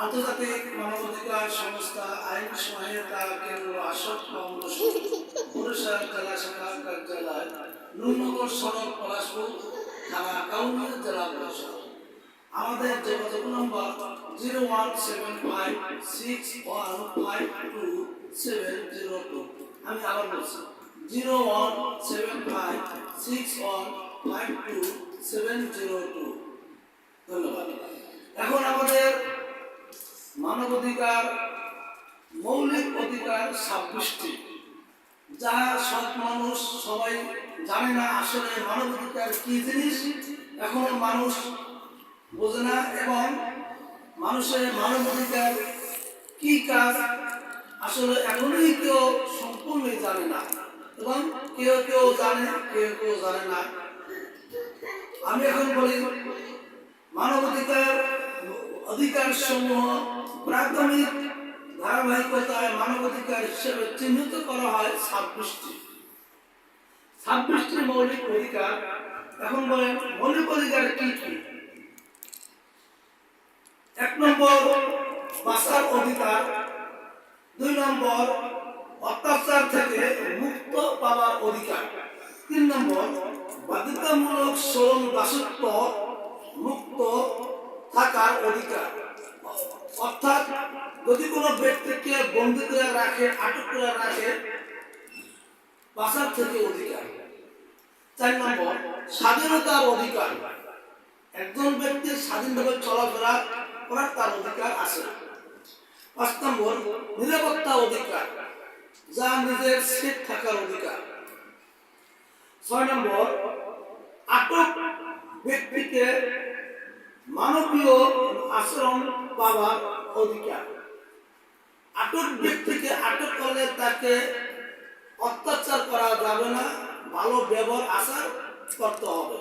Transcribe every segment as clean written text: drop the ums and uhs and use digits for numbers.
আন্তর্জাতিক মানবাধিকার সংস্থা আইন সহায়তা কেন্দ্র আশোক ফাউন্ডেশন বরিশাল জেলা শাখা কার্যালয় নুরনগর সড়ক পলাশপুর থানা কাউনিয়া জেলা বরিশাল। আমাদের যোগাযোগ নম্বর 01756152702। আমি আবার বলছি 01756152702। ধন্যবাদ। এখন আমাদের মানবাধিকার মৌলিক অধিকার 26টি, যা সব মানুষ সবাই জানে না আসলে মানবাধিকার কি জিনিস। এখন মানুষ বোঝে না এবং মানুষের মানবাধিকার কি কাজ আসলে এখনই কেউ সম্পূর্ণই জানে না এবং কেউ কেউ জানে কেউ কেউ জানে না। আমি এখন বলি মানবাধিকার অধিকার সমূহ প্রাথমিক ধারাবাহিকতায় মানবাধিকার হিসেবে চিহ্নিত করা হয় 26টি মৌলিক অধিকার। এখন বলেন মৌলিক অধিকার কি কি? 1 নম্বর বাঁচার অধিকার, 2 নম্বর অত্যাচার থেকে মুক্ত পাওয়ার অধিকার, 3 নম্বর বাধ্যতামূলক শ্রম দাসত্ব মুক্ত থাকার অধিকার, অর্থাৎ যদি কোনো ব্যক্তিকে বন্দী করে রাখে, আটক করে রাখে, বাঁচার থেকে অধিকার। 4 নম্বর স্বাধীনতার অধিকার, একজন ব্যক্তির স্বাধীনভাবে চলাফেরা করার তার অধিকার আছে। 5 নম্বর নিরাপত্তা অধিকার, যা নিজের সেফ থাকার অধিকার। 6 নম্বর আটক ব্যক্তিকে মানবীয় আচরণ পাওয়ার অধিকার, আটক ব্যক্তিকে আটক করলে তাকে অত্যাচার করা যাবে না, ভালো ব্যবহার আচার করতে হবে।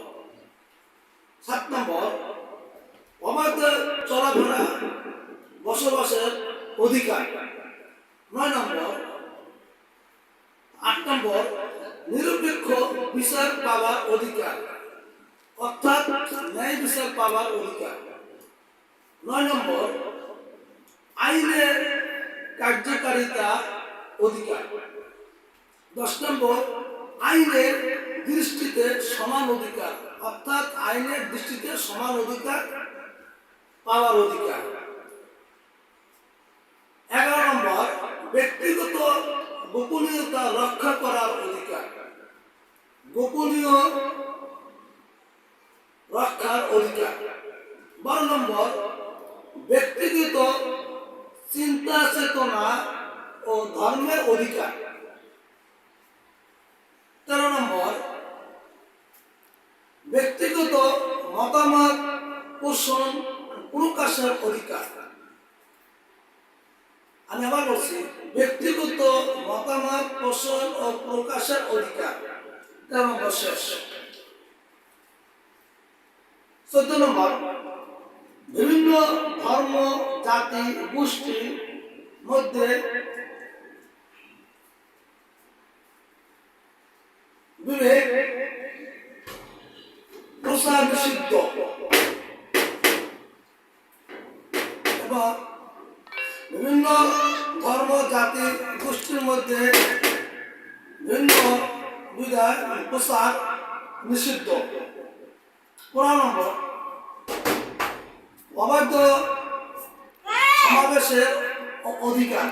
7 নম্বর অবাধ চলাফেরা বসবাসের অধিকার। 9 নম্বর 8 নম্বর নিরপেক্ষ বিচার পাওয়ার অধিকার, অর্থাৎ ন্যায় বিচার পাওয়ার অধিকার। 9 নম্বর আইনের কার্যকারিতা অধিকার। 10 নম্বর আইনের দৃষ্টিতে সমান অধিকার, অর্থাৎ আইনের দৃষ্টিতে সমান অধিকার পাওয়ার অধিকার। 11 নম্বর ব্যক্তিগত গোপনীয়তা রক্ষা করার অধিকার, গোপনীয় রক্ষার অধিকার। 12 নম্বর ব্যক্তিগত চিন্তা চেতনা ও ধর্মের অধিকার। 13 নম্বর ব্যক্তিগত মতামত পোষণ প্রকাশের অধিকার। আমি আবার বলছি ব্যক্তিগত মতামত পোষণ ও প্রকাশের অধিকার। 13 নম্বর শেষ। 14 নম্বর বিভিন্ন ধর্ম জাতি গোষ্ঠীর মধ্যে বিভেদ প্রচার নিষিদ্ধ এবং বিভিন্ন ধর্ম জাতি গোষ্ঠীর মধ্যে ভিন্ন বিধায় প্রচার নিষিদ্ধ। 15 নম্বর অবাধ সমাবেশের অধিকার।